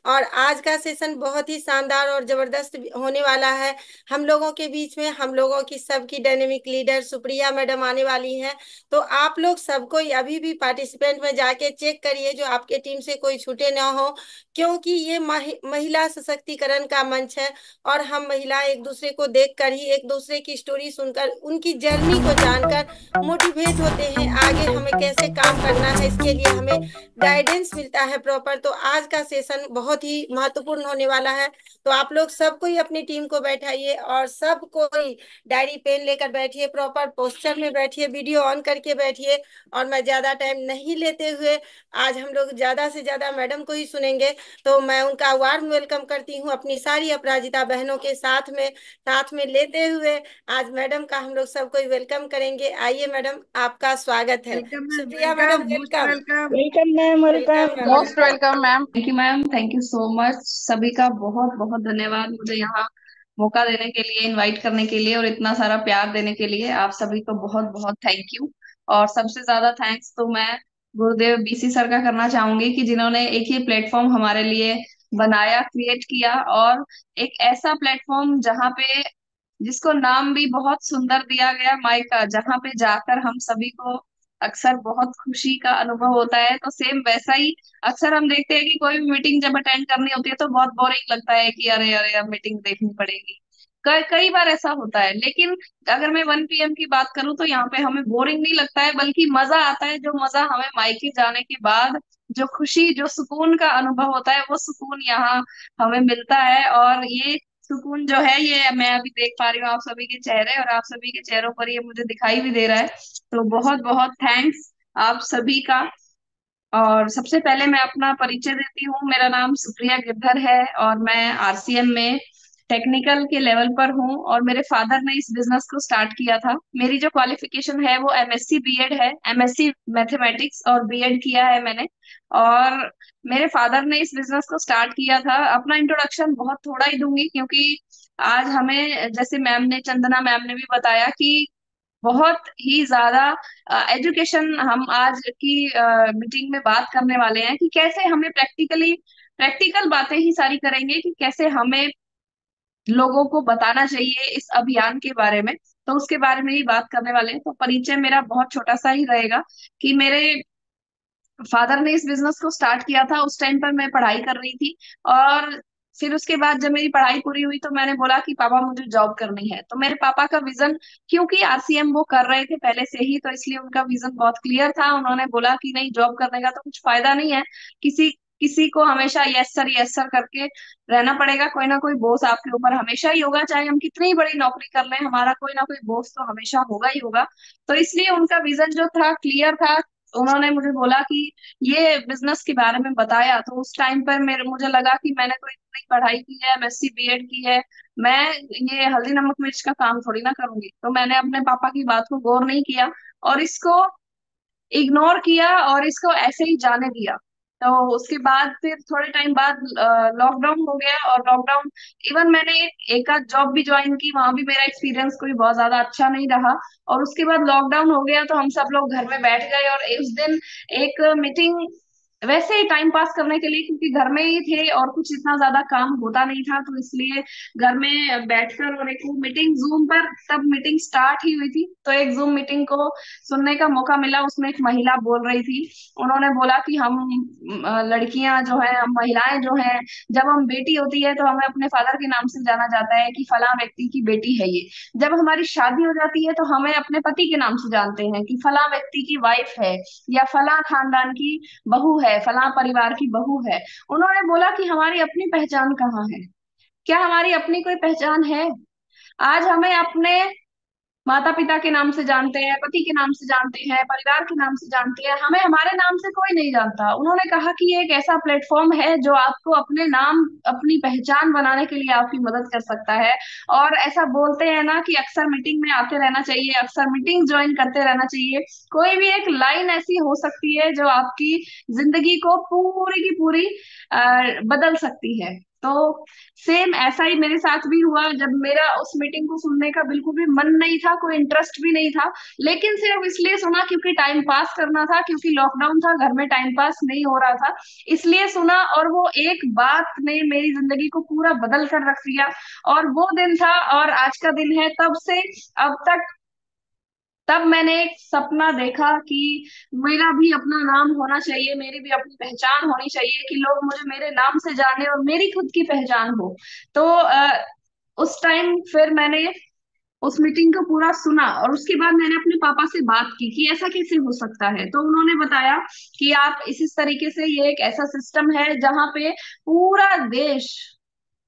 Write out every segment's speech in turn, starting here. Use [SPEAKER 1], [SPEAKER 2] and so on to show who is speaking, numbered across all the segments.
[SPEAKER 1] और आज का सेशन बहुत ही शानदार और जबरदस्त होने वाला है। हम लोगों के बीच में हम लोगों की सबकी डायनेमिक लीडर सुप्रिया मैडम आने वाली हैं। तो आप लोग सबको अभी भी पार्टिसिपेंट में जाके चेक करिए जो आपके टीम से कोई छूटे ना हो, क्योंकि ये महिला सशक्तिकरण का मंच है। और हम महिला एक दूसरे को देखकर ही, एक दूसरे की स्टोरी सुनकर, उनकी जर्नी को जानकर मोटिवेट होते हैं। आगे हमें कैसे काम करना है इसके लिए हमें गाइडेंस मिलता है प्रॉपर। तो आज का सेशन बहुत ही महत्वपूर्ण होने वाला है। तो आप लोग सबको ही अपनी टीम को बैठाइए और सबको ही डायरी पेन लेकर बैठिए, प्रॉपर पोस्चर में बैठिए, वीडियो ऑन करके बैठिए। और मैं ज्यादा टाइम नहीं लेते हुए, आज हम लोग ज्यादा से ज्यादा मैडम को ही सुनेंगे। तो मैं उनका वार्म वेलकम करती हूँ अपनी सारी अपराजिता बहनों के साथ में लेते हुए। आज मैडम का हम लोग सबको वेलकम करेंगे। आइए मैडम, आपका स्वागत है।
[SPEAKER 2] Welcome ma'am,
[SPEAKER 1] Supriya madam,
[SPEAKER 2] welcome, most
[SPEAKER 1] welcome.
[SPEAKER 2] Welcome.
[SPEAKER 3] Welcome ma'am,
[SPEAKER 1] welcome
[SPEAKER 3] welcome.
[SPEAKER 1] Ma'am,
[SPEAKER 4] most
[SPEAKER 1] welcome.
[SPEAKER 4] Welcome ma'am. Thank you ma'am, thank you so much. सभी का बहुत बहुत धन्यवाद मुझे यहाँ मौका देने के लिए, इनवाइट करने के लिए और इतना सारा प्यार देने के लिए। आप सभी को बहुत बहुत थैंक यू। और सबसे ज्यादा थैंक्स तो मैं गुरुदेव बीसी सर का करना चाहूंगी कि जिन्होंने एक ही प्लेटफॉर्म हमारे लिए बनाया, क्रिएट किया। और एक ऐसा प्लेटफॉर्म जहाँ पे, जिसको नाम भी बहुत सुंदर दिया गया, माई का, जहाँ पे जाकर हम सभी को अक्सर बहुत खुशी का अनुभव होता है। तो सेम वैसा ही अक्सर हम देखते हैं कि कोई भी मीटिंग जब अटेंड करनी होती है तो बहुत बोरिंग लगता है कि अरे अरे अब मीटिंग देखनी पड़ेगी। कई कई बार ऐसा होता है, लेकिन अगर मैं 1 PM की बात करूं तो यहाँ पे हमें बोरिंग नहीं लगता है, बल्कि मजा आता है। जो मजा हमें मायके जाने के बाद, जो खुशी, जो सुकून का अनुभव होता है, वो सुकून यहाँ हमें मिलता है। और ये सुकून जो है, ये मैं अभी देख पा रही हूँ आप सभी के चेहरे, और आप सभी के चेहरों पर ये मुझे दिखाई भी दे रहा है। तो बहुत बहुत थैंक्स आप सभी का। और सबसे पहले मैं अपना परिचय देती हूँ। मेरा नाम सुप्रिया गिरधर है और मैं आरसीएम में टेक्निकल के लेवल पर हूँ। और मेरे फादर ने इस बिजनेस को स्टार्ट किया था। मेरी जो क्वालिफिकेशन है वो एमएससी बीएड है, एमएससी मैथमेटिक्स और बीएड किया है मैंने। और मेरे फादर ने इस बिजनेस को स्टार्ट किया था। अपना इंट्रोडक्शन बहुत थोड़ा ही दूंगी, क्योंकि आज हमें, जैसे मैम ने, चंदना मैम ने भी बताया कि बहुत ही ज्यादा एजुकेशन हम आज की मीटिंग में बात करने वाले हैं कि कैसे हमें प्रैक्टिकल बातें ही सारी करेंगे कि कैसे हमें लोगों को बताना चाहिए इस अभियान के बारे में। तो उसके बारे में ही बात करने वाले हैं। तो परिचय मेरा बहुत छोटा सा ही रहेगा कि मेरे फादर ने इस बिजनेस को स्टार्ट किया था। उस टाइम पर मैं पढ़ाई कर रही थी, और फिर उसके बाद जब मेरी पढ़ाई पूरी हुई तो मैंने बोला कि पापा मुझे जॉब करनी है। तो मेरे पापा का विजन, क्योंकि आरसीएम वो कर रहे थे पहले से ही, तो इसलिए उनका विजन बहुत क्लियर था। उन्होंने बोला कि नहीं, जॉब करने का तो कुछ फायदा नहीं है। किसी किसी को हमेशा यस सर करके रहना पड़ेगा। कोई ना कोई बॉस आपके ऊपर हमेशा ही होगा, चाहे हम कितनी ही बड़ी नौकरी कर लें, हमारा कोई ना कोई बॉस तो हमेशा होगा ही होगा। तो इसलिए उनका विजन जो था, क्लियर था। उन्होंने मुझे बोला कि ये बिजनेस के बारे में बताया। तो उस टाइम पर मेरे मुझे लगा कि मैंने तो इतनी पढ़ाई की है, एमएससी बीएड की है, मैं ये हल्दी नमक मिर्च का काम थोड़ी ना करूंगी। तो मैंने अपने पापा की बात को गौर नहीं किया और इसको इग्नोर किया और इसको ऐसे ही जाने दिया। तो उसके बाद फिर थोड़े टाइम बाद लॉकडाउन हो गया। और लॉकडाउन, इवन मैंने एक आध जॉब भी ज्वाइन की, वहां भी मेरा एक्सपीरियंस कोई बहुत ज्यादा अच्छा नहीं रहा। और उसके बाद लॉकडाउन हो गया तो हम सब लोग घर में बैठ गए। और उस दिन एक मीटिंग, वैसे ही टाइम पास करने के लिए, क्योंकि घर में ही थे और कुछ इतना ज्यादा काम होता नहीं था, तो इसलिए घर में बैठकर, और एक मीटिंग जूम पर, तब मीटिंग स्टार्ट ही हुई थी, तो एक जूम मीटिंग को सुनने का मौका मिला। उसमें एक महिला बोल रही थी। उन्होंने बोला कि हम लड़कियां जो है, हम महिलाएं जो हैं, जब हम बेटी होती है तो हमें अपने फादर के नाम से जाना जाता है कि फला व्यक्ति की बेटी है ये। जब हमारी शादी हो जाती है तो हमें अपने पति के नाम से जानते हैं कि फला व्यक्ति की वाइफ है, या फला खानदान की बहू है, फला परिवार की बहू है। उन्होंने बोला कि हमारी अपनी पहचान कहाँ है? क्या हमारी अपनी कोई पहचान है? आज हमें अपने माता पिता के नाम से जानते हैं, पति के नाम से जानते हैं, परिवार के नाम से जानते हैं, हमें हमारे नाम से कोई नहीं जानता। उन्होंने कहा कि ये एक ऐसा प्लेटफॉर्म है जो आपको अपने नाम, अपनी पहचान बनाने के लिए आपकी मदद कर सकता है। और ऐसा बोलते हैं ना कि अक्सर मीटिंग में आते रहना चाहिए, अक्सर मीटिंग ज्वाइन करते रहना चाहिए। कोई भी एक लाइन ऐसी हो सकती है जो आपकी जिंदगी को पूरी की पूरी बदल सकती है। तो सेम ऐसा ही मेरे साथ भी हुआ, जब मेरा उस मीटिंग को सुनने का बिल्कुल भी मन नहीं था, कोई इंटरेस्ट भी नहीं था, लेकिन सिर्फ इसलिए सुना क्योंकि टाइम पास करना था, क्योंकि लॉकडाउन था, घर में टाइम पास नहीं हो रहा था, इसलिए सुना। और वो एक बात ने मेरी जिंदगी को पूरा बदल कर रख दिया। और वो दिन था और आज का दिन है, तब से अब तक। तब मैंने एक सपना देखा कि मेरा भी अपना नाम होना चाहिए, मेरी भी अपनी पहचान होनी चाहिए, कि लोग मुझे मेरे नाम से जाने और मेरी खुद की पहचान हो। तो उस टाइम फिर मैंने उस मीटिंग को पूरा सुना, और उसके बाद मैंने अपने पापा से बात की कि ऐसा कैसे हो सकता है। तो उन्होंने बताया कि आप इस तरीके से, ये एक ऐसा सिस्टम है जहाँ पे पूरा देश,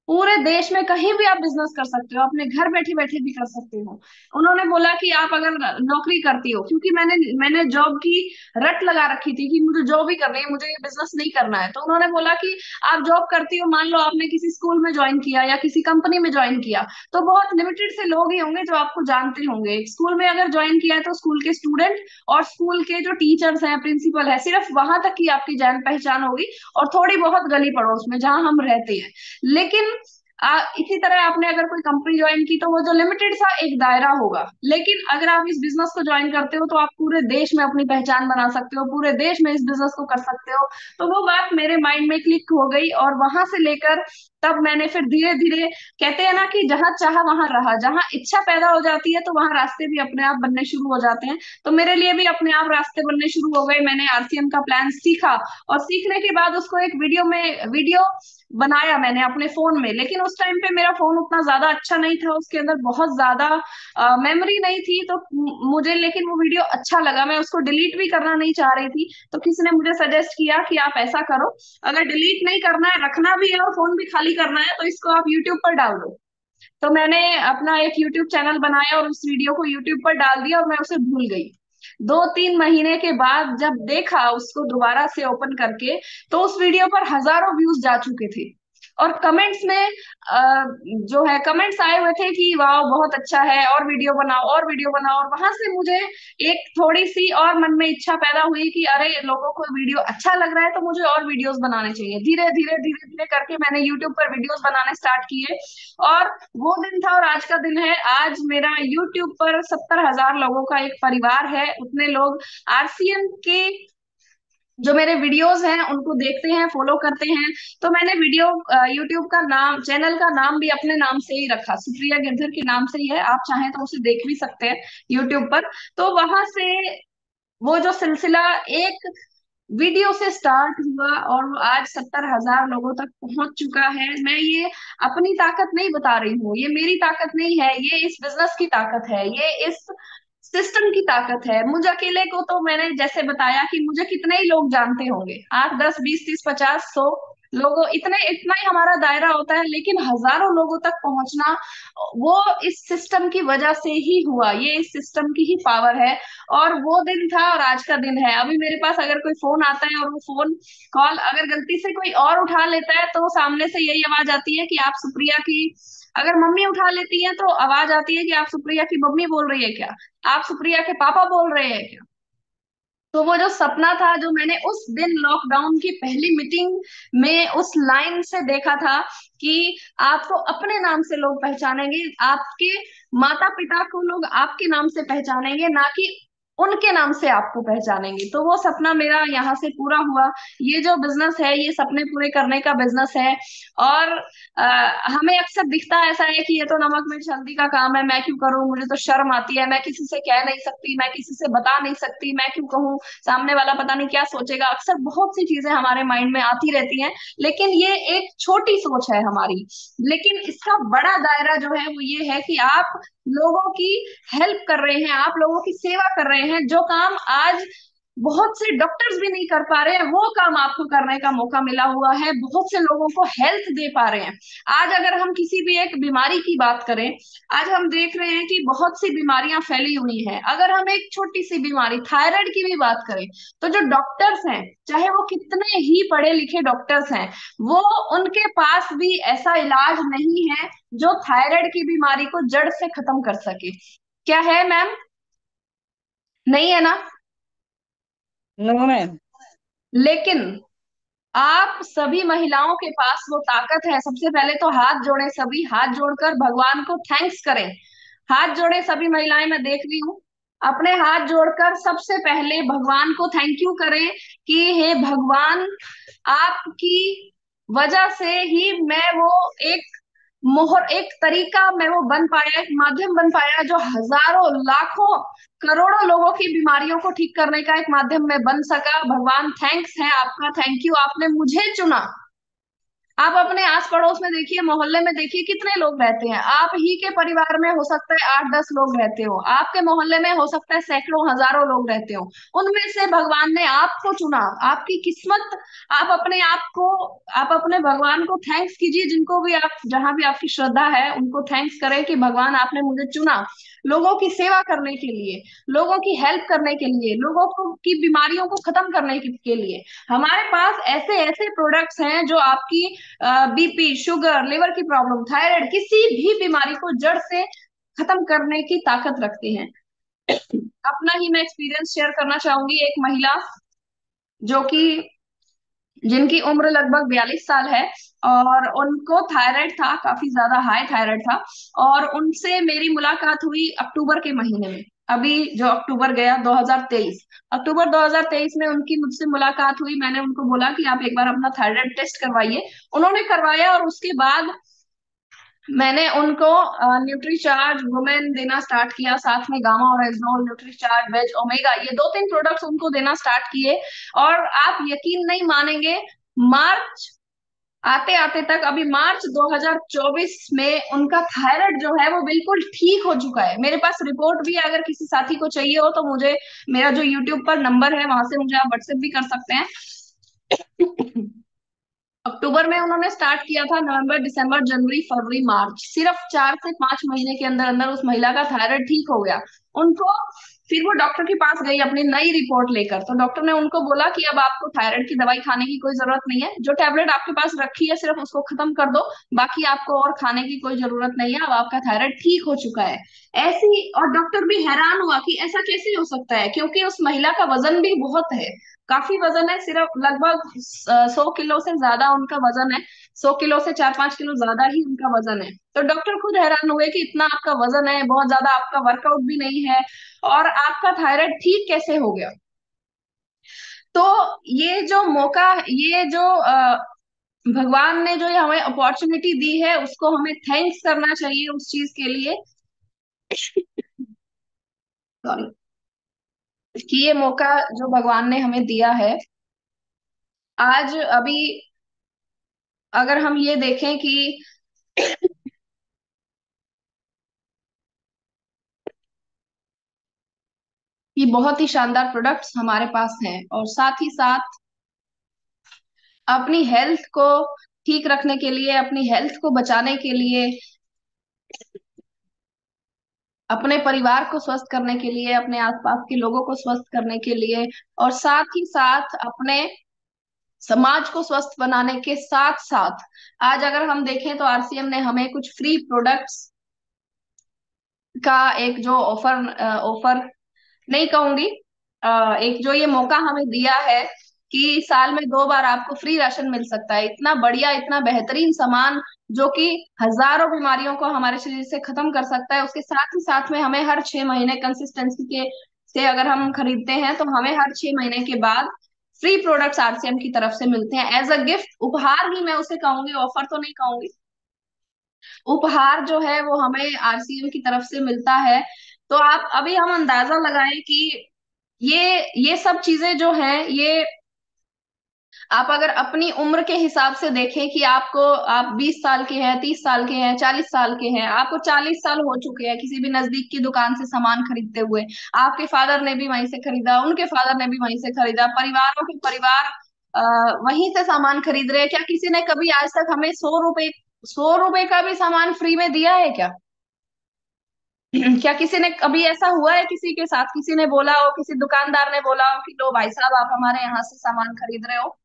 [SPEAKER 4] पूरे देश में कहीं भी आप बिजनेस कर सकते हो, अपने घर बैठे बैठे भी कर सकते हो। उन्होंने बोला कि आप अगर नौकरी करती हो, क्योंकि मैंने जॉब की रट लगा रखी थी कि मुझे जॉब ही करनी है, मुझे ये बिजनेस नहीं करना है। तो उन्होंने बोला कि आप जॉब करती हो, मान लो आपने किसी स्कूल में ज्वाइन किया या किसी कंपनी में ज्वाइन किया, तो बहुत लिमिटेड से लोग ही होंगे जो आपको जानते होंगे। स्कूल में अगर ज्वाइन किया है तो स्कूल के स्टूडेंट और स्कूल के जो टीचर्स हैं, प्रिंसिपल है, सिर्फ वहां तक की आपकी जान पहचान होगी, और थोड़ी बहुत गली पड़ोस में जहां हम रहते हैं। लेकिन इसी तरह आपने अगर कोई कंपनी ज्वाइन की तो वो जो लिमिटेड सा एक दायरा होगा, लेकिन अगर आप इस बिजनेस को ज्वाइन करते हो तो आप पूरे देश में अपनी पहचान बना सकते हो, पूरे देश में इस बिजनेस को कर सकते हो। तो वो बात मेरे माइंड में क्लिक हो गई, और वहां से लेकर तब मैंने फिर धीरे धीरे, कहते हैं ना कि जहां चाहा वहां रहा, जहां इच्छा पैदा हो जाती है तो वहां रास्ते भी अपने आप बनने शुरू हो जाते हैं। तो मेरे लिए भी अपने आप रास्ते बनने शुरू हो गए। मैंने आरसीएम का प्लान सीखा, और सीखने के बाद उसको एक वीडियो बनाया मैंने अपने फोन में। लेकिन उस टाइम पे मेरा फोन उतना ज्यादा अच्छा नहीं था, उसके अंदर बहुत ज्यादा मेमोरी नहीं थी, तो मुझे लेकिन वो वीडियो अच्छा लगा, मैं उसको डिलीट भी करना नहीं चाह रही थी। तो किसी ने मुझे सजेस्ट किया कि आप ऐसा करो, अगर डिलीट नहीं करना है, रखना भी है और फोन भी खाली करना है, तो इसको आप यूट्यूब पर डाल दो। तो मैंने अपना एक यूट्यूब चैनल बनाया और उस वीडियो को यूट्यूब पर डाल दिया, और मैं उसे भूल गई। 2-3 महीने के बाद जब देखा उसको दोबारा से ओपन करके, तो उस वीडियो पर हजारों व्यूज जा चुके थे। और कमेंट्स में जो है कमेंट्स आए हुए थे कि वाह बहुत अच्छा है, और वीडियो बनाओ और वीडियो बनाओ। और वहां से मुझे एक थोड़ी सी और मन में इच्छा पैदा हुई कि अरे लोगों को वीडियो अच्छा लग रहा है तो मुझे और वीडियोस बनाने चाहिए। धीरे धीरे धीरे धीरे करके मैंने यूट्यूब पर वीडियोस बनाने स्टार्ट किए। और वो दिन था और आज का दिन है, आज मेरा यूट्यूब पर 70,000 लोगों का एक परिवार है। उतने लोग आरसीएम के जो मेरे वीडियोस हैं उनको देखते हैं, फॉलो करते हैं। तो मैंने यूट्यूब का नाम, चैनल का नाम भी अपने नाम से ही रखा, सुप्रिया गिरधर के नाम से ही है, आप चाहें तो उसे देख भी सकते हैं यूट्यूब पर। तो वहां से वो जो सिलसिला एक वीडियो से स्टार्ट हुआ, और वो आज 70,000 लोगों तक पहुंच चुका है। मैं ये अपनी ताकत नहीं बता रही हूँ, ये मेरी ताकत नहीं है, ये इस बिजनेस की ताकत है, ये इस सिस्टम की ताकत है। मुझे अकेले को तो मैंने जैसे बताया कि मुझे कितने ही लोग जानते होंगे, 8, 10, 20, 30, 50, 100 लोगों, इतने इतना ही हमारा दायरा होता है, लेकिन हजारों लोगों तक पहुंचना वो इस सिस्टम की वजह से ही हुआ, ये इस सिस्टम की ही पावर है। और वो दिन था और आज का दिन है। अभी मेरे पास अगर कोई फोन आता है और वो फोन कॉल अगर गलती से कोई और उठा लेता है, तो सामने से यही आवाज आती है कि आप सुप्रिया की, अगर मम्मी उठा लेती है तो आवाज आती है कि आप सुप्रिया की मम्मी बोल रही है क्या, आप सुप्रिया के पापा बोल रहे हैं क्या। तो वो जो सपना था, जो मैंने उस दिन लॉकडाउन की पहली मीटिंग में उस लाइन से देखा था कि आपको अपने नाम से लोग पहचानेंगे, आपके माता पिता को लोग आपके नाम से पहचानेंगे, ना कि उनके नाम से आपको पहचानेंगे। तो वो सपना मेरा यहाँ से पूरा हुआ। ये जो बिजनेस है, ये सपने पूरे करने का बिजनेस है। और हमें अक्सर दिखता ऐसा है कि ये तो नमक मिर्च हल्दी का काम है, मैं क्यों करूं, मुझे तो शर्म आती है, मैं किसी से कह नहीं सकती, मैं किसी से बता नहीं सकती, मैं क्यों कहूँ, सामने वाला पता नहीं क्या सोचेगा। अक्सर बहुत सी चीजें हमारे माइंड में आती रहती हैं, लेकिन ये एक छोटी सोच है हमारी। लेकिन इसका बड़ा दायरा जो है वो ये है कि आप लोगों की हेल्प कर रहे हैं, आप लोगों की सेवा कर रहे हैं। जो काम आज बहुत से डॉक्टर्स भी नहीं कर पा रहे हैं, वो काम आपको करने का मौका मिला हुआ है, बहुत से लोगों को हेल्थ दे पा रहे हैं। आज अगर हम किसी भी एक बीमारी की बात करें, आज हम देख रहे हैं कि बहुत सी बीमारियां फैली हुई हैं। अगर हम एक छोटी सी बीमारी थायराइड की भी बात करें, तो जो डॉक्टर्स हैं, चाहे वो कितने ही पढ़े लिखे डॉक्टर्स हैं, वो उनके पास भी ऐसा इलाज नहीं है जो थायराइड की बीमारी को जड़ से खत्म कर सके। क्या है मैम? नहीं है ना?
[SPEAKER 2] No ma'am.
[SPEAKER 4] लेकिन आप सभी महिलाओं के पास वो ताकत है। सबसे पहले तो हाथ जोड़े, सभी हाथ जोड़कर भगवान को थैंक्स करें। हाथ जोड़े सभी महिलाएं, मैं देख रही हूँ। अपने हाथ जोड़कर सबसे पहले भगवान को थैंक यू करें कि हे भगवान, आपकी वजह से ही मैं वो एक मोहर, एक तरीका मैं वो बन पाया, एक माध्यम बन पाया जो हजारों लाखों करोड़ों लोगों की बीमारियों को ठीक करने का एक माध्यम में बन सका। भगवान थैंक्स है आपका, थैंक यू, आपने मुझे चुना। आप अपने आस पड़ोस में देखिए, मोहल्ले में देखिए, कितने लोग रहते हैं। आप ही के परिवार में हो सकता है 8-10 लोग रहते हो, आपके मोहल्ले में हो सकता है सैकड़ों हजारों लोग रहते हो। उनमें से भगवान ने आपको चुना, आपकी किस्मत। आप अपने आप को, आप अपने भगवान को थैंक्स कीजिए। जिनको भी आप, जहां भी आपकी श्रद्धा है, उनको थैंक्स करें कि भगवान आपने मुझे चुना लोगों की सेवा करने के लिए, लोगों की हेल्प करने के लिए, लोगों को की बीमारियों को खत्म करने के लिए। हमारे पास ऐसे ऐसे प्रोडक्ट्स हैं जो आपकी बीपी, शुगर, लिवर की प्रॉब्लम, थायराइड, किसी भी बीमारी को जड़ से खत्म करने की ताकत रखते हैं। अपना ही मैं एक्सपीरियंस शेयर करना चाहूंगी। एक महिला जो कि, जिनकी उम्र लगभग 42 साल है, और उनको थायराइड था, काफी ज्यादा हाई थायराइड था। और उनसे मेरी मुलाकात हुई अक्टूबर के महीने में। अभी जो अक्टूबर गया 2023, अक्टूबर 2023 में उनकी मुझसे मुलाकात हुई। मैंने उनको बोला कि आप एक बार अपना थायराइड टेस्ट करवाइए। उन्होंने करवाया, और उसके बाद मैंने उनको न्यूट्री चार्ज वुमेन देना स्टार्ट किया, साथ में गामा और एग्जोल, न्यूट्री चार्ज, वेज ओमेगा, ये 2-3 प्रोडक्ट्स उनको देना स्टार्ट किए। और आप यकीन नहीं मानेंगे, मार्च आते आते तक, अभी मार्च 2024 में उनका थायराइड जो है वो बिल्कुल ठीक हो चुका है। मेरे पास रिपोर्ट भी है, अगर किसी साथी को चाहिए हो तो मुझे, मेरा जो यूट्यूब पर नंबर है वहां से मुझे आप व्हाट्सएप भी कर सकते हैं। अक्टूबर में उन्होंने स्टार्ट किया था, नवंबर, दिसंबर, जनवरी, फरवरी, मार्च, सिर्फ 4 से 5 महीने के अंदर अंदर उस महिला का थायराइड ठीक हो गया। उनको, फिर वो डॉक्टर के पास गई अपनी नई रिपोर्ट लेकर, तो डॉक्टर ने उनको बोला कि अब आपको थायराइड की दवाई खाने की कोई जरूरत नहीं है, जो टैबलेट आपके पास रखी है सिर्फ उसको खत्म कर दो, बाकी आपको और खाने की कोई जरूरत नहीं है, अब आपका थायराइड ठीक हो चुका है। ऐसी, और डॉक्टर भी हैरान हुआ कि ऐसा कैसे हो सकता है, क्योंकि उस महिला का वजन भी बहुत है, काफी वजन है, सिर्फ लगभग 100 किलो से ज्यादा उनका वजन है। 100 किलो से 4-5 किलो ज्यादा ही उनका वजन है। तो डॉक्टर खुद हैरान हुए कि इतना आपका वजन है, बहुत ज्यादा, आपका वर्कआउट भी नहीं है, और आपका थायराइड ठीक कैसे हो गया। तो ये जो मौका, ये जो भगवान ने जो ये हमें अपॉर्चुनिटी दी है, उसको हमें थैंक्स करना चाहिए उस चीज के लिए। सॉरी, कि ये मौका जो भगवान ने हमें दिया है आज। अभी अगर हम ये देखें कि ये बहुत ही शानदार प्रोडक्ट्स हमारे पास हैं, और साथ ही साथ अपनी हेल्थ को ठीक रखने के लिए, अपनी हेल्थ को बचाने के लिए, अपने परिवार को स्वस्थ करने के लिए, अपने आसपास के लोगों को स्वस्थ करने के लिए, और साथ ही साथ अपने समाज को स्वस्थ बनाने के साथ साथ, आज अगर हम देखें तो आरसीएम ने हमें कुछ फ्री प्रोडक्ट्स का एक जो ऑफर, ऑफर नहीं कहूंगी, एक जो ये मौका हमें दिया है कि साल में 2 बार आपको फ्री राशन मिल सकता है। इतना बढ़िया, इतना बेहतरीन सामान जो कि हजारों बीमारियों को हमारे शरीर से खत्म कर सकता है। उसके साथ ही साथ में हमें हर 6 महीने कंसिस्टेंसी के से अगर हम खरीदते हैं तो हमें हर 6 महीने के बाद फ्री प्रोडक्ट्स आरसीएम की तरफ से मिलते हैं, एज अ गिफ्ट, उपहार ही मैं उसे कहूंगी, ऑफर तो नहीं कहूंगी। उपहार जो है वो हमें आरसीएम की तरफ से मिलता है। तो आप, अभी हम अंदाजा लगाएं कि ये सब चीजें जो हैं, ये आप अगर अपनी उम्र के हिसाब से देखें कि आपको, आप 20 साल के हैं, 30 साल के हैं, 40 साल के हैं, आपको 40 साल हो चुके हैं किसी भी नजदीक की दुकान से सामान खरीदते हुए, आपके फादर ने भी वहीं से खरीदा, उनके फादर ने भी वहीं से खरीदा, परिवारों के परिवार वहीं से सामान खरीद रहे हैं। क्या किसी ने कभी आज तक हमें 100 रुपए का भी सामान फ्री में दिया है क्या? क्या किसी ने कभी, ऐसा हुआ है किसी के साथ, किसी ने बोला हो, किसी दुकानदार ने बोला हो कि लो भाई साहब, आप हमारे यहाँ से सामान खरीद रहे हो,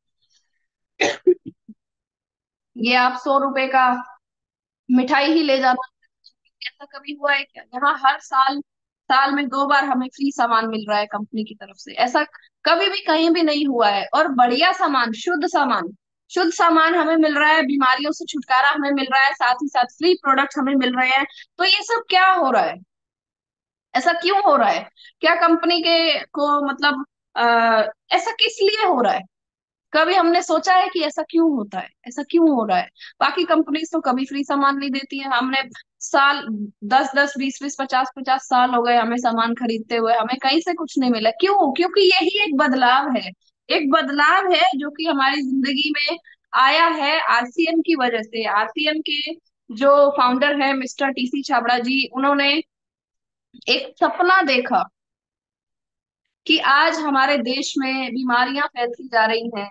[SPEAKER 4] ये आप 100 रुपए का मिठाई ही ले जाना, ऐसा कभी हुआ है क्या? यहाँ हर साल साल में 2 बार हमें फ्री सामान मिल रहा है कंपनी की तरफ से। ऐसा कभी भी कहीं भी नहीं हुआ है। और बढ़िया सामान, शुद्ध सामान, शुद्ध सामान हमें मिल रहा है, बीमारियों से छुटकारा हमें मिल रहा है, साथ ही साथ फ्री प्रोडक्ट हमें मिल रहे हैं। तो ये सब क्या हो रहा है? ऐसा क्यों हो रहा है? क्या कंपनी के को मतलब ऐसा किस लिए हो रहा है? कभी हमने सोचा है कि ऐसा क्यों होता है, ऐसा क्यों हो रहा है? बाकी कंपनीज तो कभी फ्री सामान नहीं देती है। हमने साल 10-10, 20-20, 50-50 साल हो गए हमें सामान खरीदते हुए, हमें कहीं से कुछ नहीं मिला। क्यों? क्योंकि यही एक बदलाव है। एक बदलाव है जो कि हमारी जिंदगी में आया है आरसीएम की वजह से। आरसीएम के जो फाउंडर है मिस्टर टीसी छाबड़ा जी, उन्होंने एक सपना देखा कि आज हमारे देश में बीमारियां फैलती जा रही हैं।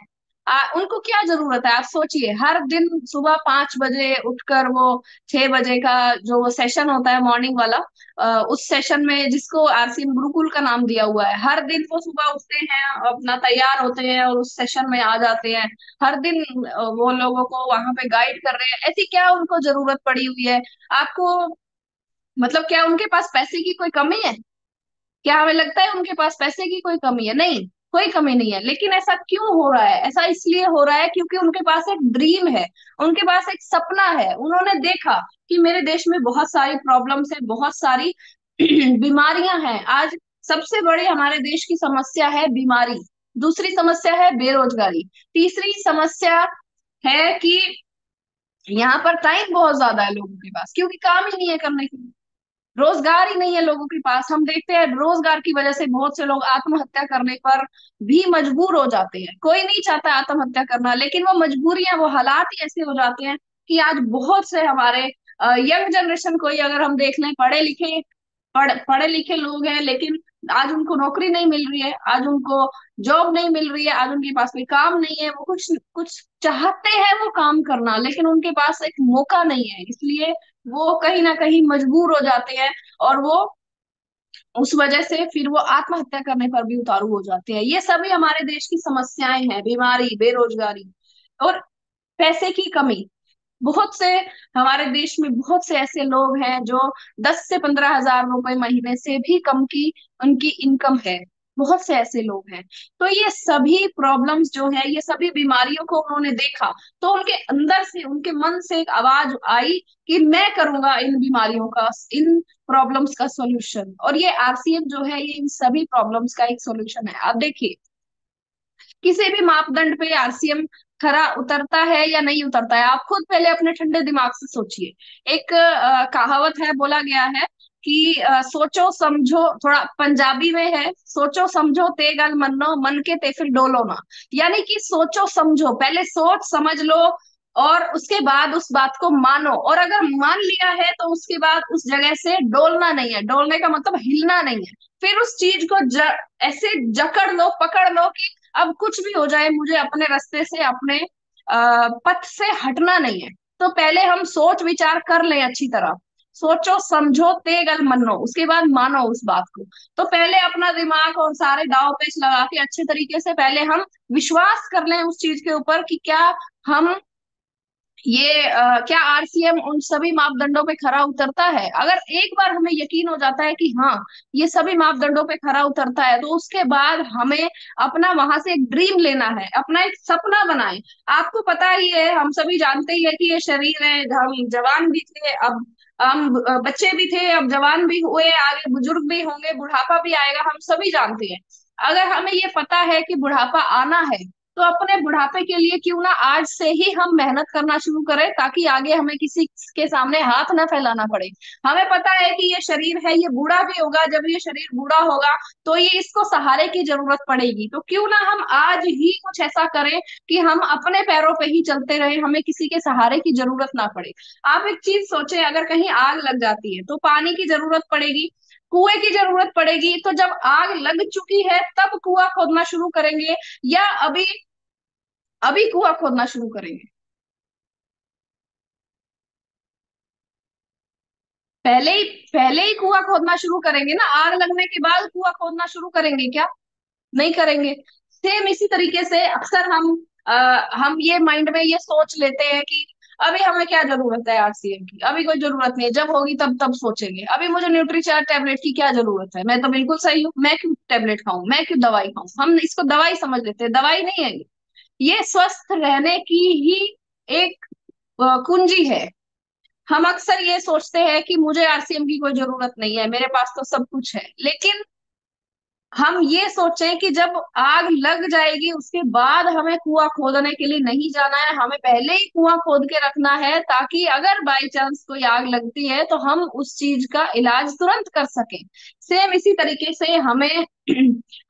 [SPEAKER 4] उनको क्या जरूरत है? आप सोचिए, हर दिन सुबह 5 बजे उठकर वो 6 बजे का जो वो सेशन होता है मॉर्निंग वाला, उस सेशन में जिसको आरसीएम गुरुकुल का नाम दिया हुआ है, हर दिन वो सुबह उठते हैं, अपना तैयार होते हैं और उस सेशन में आ जाते हैं। हर दिन वो लोगों को वहां पे गाइड कर रहे हैं। ऐसी क्या उनको जरूरत पड़ी हुई है? आपको मतलब क्या उनके पास पैसे की कोई कमी है? क्या हमें लगता है उनके पास पैसे की कोई कमी है? नहीं, कोई कमी नहीं है। लेकिन ऐसा क्यों हो रहा है? ऐसा इसलिए हो रहा है क्योंकि उनके पास एक ड्रीम है, उनके पास एक सपना है। उन्होंने देखा कि मेरे देश में बहुत सारी प्रॉब्लम्स है, बहुत सारी बीमारियां हैं। आज सबसे बड़ी हमारे देश की समस्या है बीमारी, दूसरी समस्या है बेरोजगारी, तीसरी समस्या है कि यहाँ पर टाइम बहुत ज्यादा है लोगों के पास, क्योंकि काम ही नहीं है करने के लिए, रोजगार ही नहीं है लोगों के पास। हम देखते हैं रोजगार की वजह से बहुत से लोग आत्महत्या करने पर भी मजबूर हो जाते हैं। कोई नहीं चाहता आत्महत्या करना, लेकिन वो मजबूरियां, वो हालात ही ऐसे हो जाते हैं कि आज बहुत से हमारे यंग जनरेशन को ही अगर हम देख लें, पढ़े लिखे लोग हैं, लेकिन आज उनको नौकरी नहीं मिल रही है, आज उनको जॉब नहीं मिल रही है, आज उनके पास कोई काम नहीं है। वो कुछ कुछ चाहते हैं वो काम करना, लेकिन उनके पास एक मौका नहीं है, इसलिए वो कहीं ना कहीं मजबूर हो जाते हैं। और वो उस वजह से फिर वो आत्महत्या करने पर भी उतारू हो जाते हैं। ये सभी हमारे देश की समस्याएं हैं, बीमारी, बेरोजगारी और पैसे की कमी। बहुत से हमारे देश में बहुत से ऐसे लोग हैं जो 10 से 15 हजार रुपए महीने से भी कम की उनकी इनकम है। बहुत से ऐसे लोग हैं। तो ये सभी प्रॉब्लम्स जो है, ये सभी बीमारियों को उन्होंने देखा, तो उनके अंदर से, उनके मन से एक आवाज आई कि मैं करूंगा इन बीमारियों का, इन प्रॉब्लम्स का सॉल्यूशन। और ये आरसीएम जो है, ये इन सभी प्रॉब्लम्स का एक सॉल्यूशन है। आप देखिए, किसी भी मापदंड पे आरसीएम खरा उतरता है या नहीं उतरता है, आप खुद पहले अपने ठंडे दिमाग से सोचिए। एक कहावत है, बोला गया है कि सोचो समझो, थोड़ा पंजाबी में है, सोचो समझो ते गल मनो, मन के ते फिर डोलो ना। यानी कि सोचो समझो, पहले सोच समझ लो और उसके बाद उस बात को मानो, और अगर मान लिया है तो उसके बाद उस जगह से डोलना नहीं है। डोलने का मतलब हिलना नहीं है। फिर उस चीज को ऐसे जकड़ लो, पकड़ लो कि अब कुछ भी हो जाए, मुझे अपने रास्ते से, अपने पथ से हटना नहीं है। तो पहले हम सोच विचार कर लें अच्छी तरह, सोचो समझो ते गल मनो, उसके बाद मानो उस बात को। तो पहले अपना दिमाग और सारे दांव पेच लगा के अच्छे तरीके से पहले हम विश्वास कर लें उस चीज के ऊपर कि क्या हम क्या आरसीएम उन सभी मापदंडों पे खरा उतरता है। अगर एक बार हमें यकीन हो जाता है कि हाँ, ये सभी मापदंडों पे खरा उतरता है, तो उसके बाद हमें अपना वहां से एक ड्रीम लेना है, अपना एक सपना बनाए। आपको पता ही है, हम सभी जानते ही है कि ये शरीर है, हम जवान भी थे, अब हम बच्चे भी थे, अब जवान भी हुए, आगे बुजुर्ग भी होंगे, बुढ़ापा भी आएगा, हम सभी जानते हैं। अगर हमें ये पता है कि बुढ़ापा आना है, तो अपने बुढ़ापे के लिए क्यों ना आज से ही हम मेहनत करना शुरू करें, ताकि आगे हमें किसी के सामने हाथ ना फैलाना पड़े। हमें पता है कि ये शरीर है, ये बूढ़ा भी होगा, जब ये शरीर बूढ़ा होगा तो ये इसको सहारे की जरूरत पड़ेगी। तो क्यों ना हम आज ही कुछ ऐसा करें कि हम अपने पैरों पे ही चलते रहे, हमें किसी के सहारे की जरूरत ना पड़े। आप एक चीज सोचें, अगर कहीं आग लग जाती है तो पानी की जरूरत पड़ेगी, कुएं की जरूरत पड़ेगी। तो जब आग लग चुकी है तब कुआं खोदना शुरू करेंगे, या अभी अभी कुआं खोदना शुरू करेंगे? पहले ही पहले ही कुआं खोदना शुरू करेंगे ना? आग लगने के बाद कुआं खोदना शुरू करेंगे क्या? नहीं करेंगे। सेम इसी तरीके से अक्सर हम ये माइंड में ये सोच लेते हैं कि अभी हमें क्या जरूरत है आरसीएम की? अभी कोई जरूरत नहीं है, जब होगी तब तब सोचेंगे। अभी मुझे न्यूट्रीचार्ज टैबलेट की क्या जरूरत है? मैं तो बिल्कुल सही हूँ, मैं क्यों टैबलेट खाऊं, मैं क्यों दवाई खाऊं? हम इसको दवाई समझ लेते हैं, दवाई नहीं है ये स्वस्थ रहने की ही एक कुंजी है। हम अक्सर ये सोचते हैं कि मुझे आरसीएम की कोई जरूरत नहीं है, मेरे पास तो सब कुछ है। लेकिन हम ये सोचें कि जब आग लग जाएगी उसके बाद हमें कुआं खोदने के लिए नहीं जाना है, हमें पहले ही कुआं खोद के रखना है, ताकि अगर बाई चांस कोई आग लगती है तो हम उस चीज का इलाज तुरंत कर सकें। सेम इसी तरीके से हमें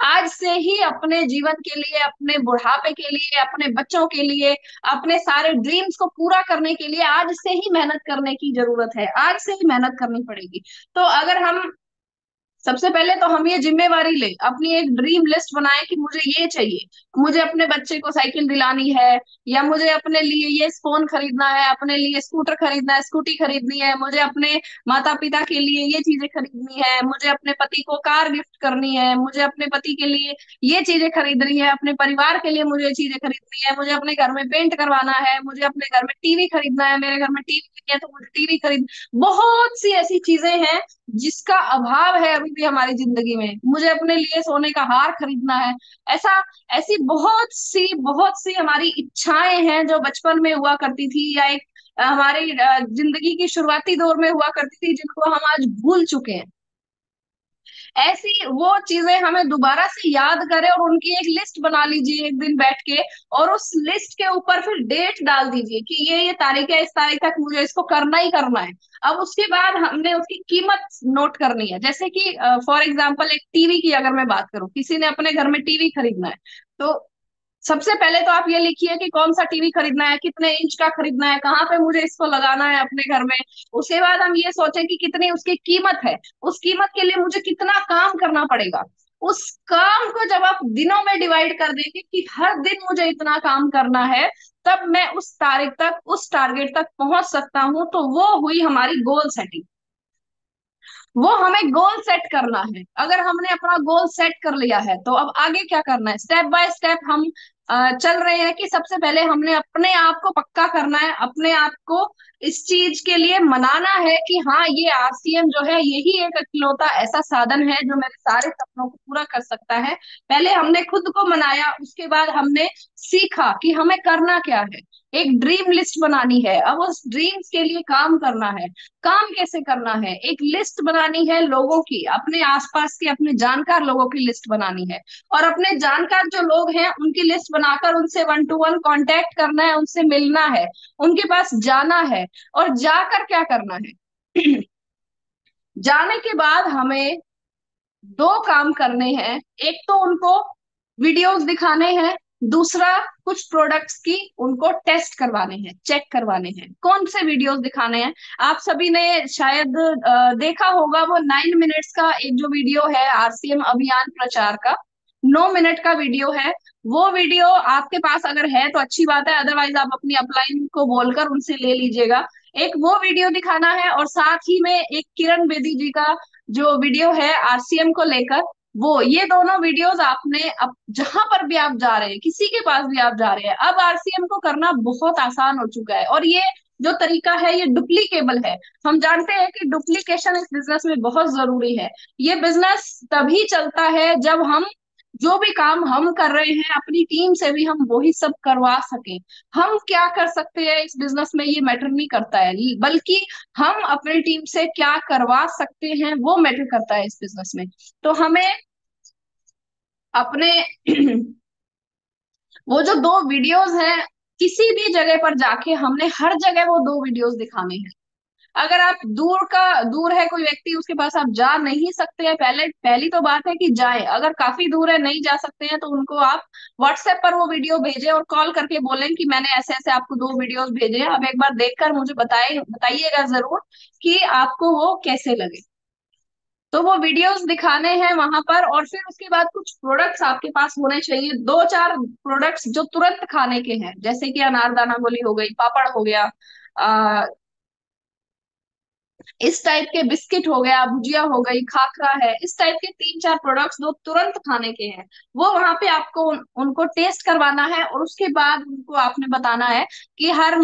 [SPEAKER 4] आज से ही अपने जीवन के लिए, अपने बुढ़ापे के लिए, अपने बच्चों के लिए, अपने सारे ड्रीम्स को पूरा करने के लिए आज से ही मेहनत करने की जरूरत है, आज से ही मेहनत करनी पड़ेगी। तो अगर हम सबसे पहले तो हम ये जिम्मेवारी ले, अपनी एक ड्रीम लिस्ट बनाए कि मुझे ये चाहिए, मुझे अपने बच्चे को साइकिल दिलानी है, या मुझे अपने लिए ये फोन खरीदना है, अपने लिए स्कूटर खरीदना है, स्कूटी खरीदनी है, मुझे अपने माता पिता के लिए ये चीजें खरीदनी है, मुझे अपने पति को कार गिफ्ट करनी है, मुझे अपने पति के लिए ये चीजें खरीदनी है, अपने परिवार के लिए मुझे ये चीजें खरीदनी है, मुझे अपने घर में पेंट करवाना है, मुझे अपने घर में टीवी खरीदना है, मेरे घर में टीवी नहीं है तो मुझे टीवी खरीद। बहुत सी ऐसी चीजें हैं जिसका अभाव है अभी भी हमारी जिंदगी में। मुझे अपने लिए सोने का हार खरीदना है। ऐसा ऐसी बहुत सी हमारी इच्छाएं हैं जो बचपन में हुआ करती थी, या एक हमारी जिंदगी की शुरुआती दौर में हुआ करती थी, जिनको हम आज भूल चुके हैं। ऐसी वो चीजें हमें दोबारा से याद करें, और उनकी एक लिस्ट बना लीजिए एक दिन बैठ के, और उस लिस्ट के ऊपर फिर डेट डाल दीजिए कि ये तारीख है, इस तारीख तक मुझे इसको करना ही करना है। अब उसके बाद हमने उसकी कीमत नोट करनी है। जैसे कि फॉर एग्जाम्पल एक टीवी की अगर मैं बात करूं, किसी ने अपने घर में टीवी खरीदना है, तो सबसे पहले तो आप ये लिखिए कि कौन सा टीवी खरीदना है, कितने इंच का खरीदना है, कहाँ पे मुझे इसको लगाना है अपने घर में। उसके बाद हम ये सोचें कि कितनी उसकी कीमत है, उस कीमत के लिए मुझे कितना काम करना पड़ेगा। उस काम को जब आप दिनों में डिवाइड कर देंगे कि हर दिन मुझे इतना काम करना है, तब मैं उस तारीख तक, उस टारगेट तक पहुंच सकता हूं। तो वो हुई हमारी गोल सेटिंग। वो हमें गोल सेट करना है। अगर हमने अपना गोल सेट कर लिया है तो अब आगे क्या करना है, स्टेप बाय स्टेप हम चल रहे हैं कि सबसे पहले हमने अपने आप को पक्का करना है, अपने आप को इस चीज के लिए मनाना है कि हाँ, ये आरसीएम जो है यही एक इकलौता ऐसा साधन है जो मेरे सारे सपनों को पूरा कर सकता है। पहले हमने खुद को मनाया, उसके बाद हमने सीखा कि हमें करना क्या है। एक ड्रीम लिस्ट बनानी है, अब उस ड्रीम्स के लिए काम करना है। काम कैसे करना है, एक लिस्ट बनानी है लोगों की, अपने आसपास के अपने जानकार लोगों की लिस्ट बनानी है, और अपने जानकार जो लोग हैं उनकी लिस्ट बनाकर उनसे वन टू वन कांटेक्ट करना है, उनसे मिलना है, उनके पास जाना है। और जाकर क्या करना है जाने के बाद हमें दो काम करने हैं। एक तो उनको वीडियोस दिखाने हैं, दूसरा कुछ प्रोडक्ट्स की उनको टेस्ट करवाने हैं, चेक करवाने हैं। कौन से वीडियोस दिखाने हैं? आप सभी ने शायद देखा होगा, वो 9 मिनट्स का एक जो वीडियो है आरसीएम अभियान प्रचार का, 9 मिनट का वीडियो है। वो वीडियो आपके पास अगर है तो अच्छी बात है, अदरवाइज आप अपनी अपलाइन को बोलकर उनसे ले लीजिएगा। एक वो वीडियो दिखाना है, और साथ ही में एक किरण बेदी जी का जो वीडियो है आरसीएम को लेकर, वो ये दोनों वीडियोस आपने अब जहां पर भी आप जा रहे हैं, किसी के पास भी आप जा रहे हैं, अब आरसीएम को करना बहुत आसान हो चुका है। और ये जो तरीका है ये डुप्लीकेबल है। हम जानते हैं कि डुप्लीकेशन इस बिजनेस में बहुत जरूरी है। ये बिजनेस तभी चलता है जब हम जो भी काम हम कर रहे हैं अपनी टीम से भी हम वही सब करवा सकें। हम क्या कर सकते हैं इस बिजनेस में ये मैटर नहीं करता है, बल्कि हम अपनी टीम से क्या करवा सकते हैं वो मैटर करता है इस बिजनेस में। तो हमें अपने वो जो दो वीडियोस हैं, किसी भी जगह पर जाके हमने हर जगह वो दो वीडियोस दिखाने हैं। अगर आप दूर है कोई व्यक्ति, उसके पास आप जा नहीं सकते हैं, पहली तो बात है कि जाए, अगर काफी दूर है नहीं जा सकते हैं तो उनको आप व्हाट्सएप पर वो वीडियो भेजें और कॉल करके बोलें कि मैंने ऐसे ऐसे आपको दो वीडियोस भेजे हैं, अब एक बार देखकर मुझे बताइएगा जरूर कि आपको वो कैसे लगे। तो वो वीडियोस दिखाने हैं वहां पर, और फिर उसके बाद कुछ प्रोडक्ट्स आपके पास होने चाहिए, दो चार प्रोडक्ट्स जो तुरंत खाने के हैं, जैसे कि अनारदाना गोली हो गई, पापड़ हो गया, इस टाइप के बिस्किट हो गया, भुजिया हो गई, खाखरा है, इस टाइप के 3-4 प्रोडक्ट्स जो तुरंत खाने के हैं, वो वहां पे आपको उनको टेस्ट करवाना है। और उसके बाद उनको आपने बताना है कि हर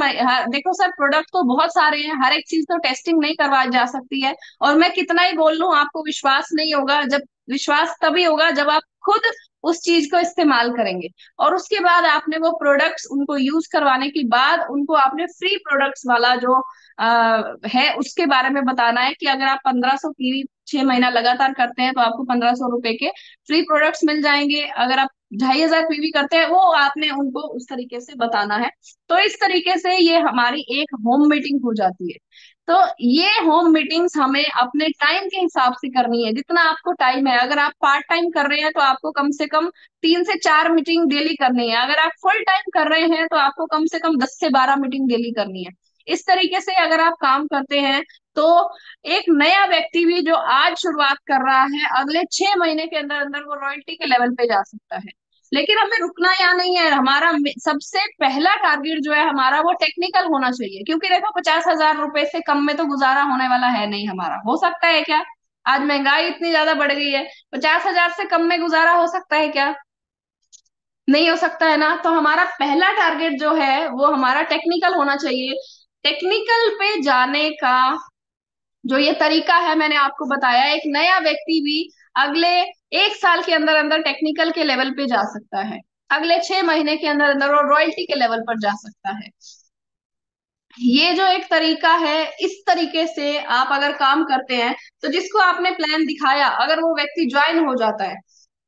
[SPEAKER 4] देखो सर, प्रोडक्ट तो बहुत सारे हैं, हर एक चीज तो टेस्टिंग नहीं करवाई जा सकती है। और मैं कितना ही बोल लूं आपको विश्वास नहीं होगा। जब विश्वास तभी होगा जब आप खुद उस चीज को इस्तेमाल करेंगे। और उसके बाद आपने वो प्रोडक्ट्स उनको यूज करवाने के बाद उनको आपने फ्री प्रोडक्ट्स वाला जो है उसके बारे में बताना है कि अगर आप 1500 कीवी 6 महीना लगातार करते हैं तो आपको 1500 रुपए के फ्री प्रोडक्ट्स मिल जाएंगे। अगर आप 2500 पीवी करते हैं, वो आपने उनको उस तरीके से बताना है। तो इस तरीके से ये हमारी एक होम मीटिंग हो जाती है। तो ये होम मीटिंग्स हमें अपने टाइम के हिसाब से करनी है, जितना आपको टाइम है। अगर आप पार्ट टाइम कर रहे हैं तो आपको कम से कम 3 से 4 मीटिंग डेली करनी है। अगर आप फुल टाइम कर रहे हैं तो आपको कम से कम 10 से 12 मीटिंग डेली करनी है। इस तरीके से अगर आप काम करते हैं तो एक नया व्यक्ति भी जो आज शुरुआत कर रहा है, अगले 6 महीने के अंदर अंदर वो रॉयल्टी के लेवल पे जा सकता है। लेकिन हमें रुकना यहाँ नहीं है। हमारा सबसे पहला टारगेट जो है हमारा, वो टेक्निकल होना चाहिए। क्योंकि देखो, 50,000 रुपए से कम में तो गुजारा होने वाला है नहीं हमारा। हो सकता है क्या? आज महंगाई इतनी ज्यादा बढ़ गई है, 50,000 से कम में गुजारा हो सकता है क्या? नहीं हो सकता है ना। तो हमारा पहला टारगेट जो है वो हमारा टेक्निकल होना चाहिए। टेक्निकल पे जाने का जो ये तरीका है मैंने आपको बताया, एक नया व्यक्ति भी अगले 1 साल के अंदर अंदर टेक्निकल के लेवल पे जा सकता है। अगले 6 महीने के अंदर अंदर वो रॉयल्टी के लेवल पर जा सकता है। ये जो एक तरीका है, इस तरीके से आप अगर काम करते हैं तो जिसको आपने प्लान दिखाया, अगर वो व्यक्ति ज्वाइन हो जाता है,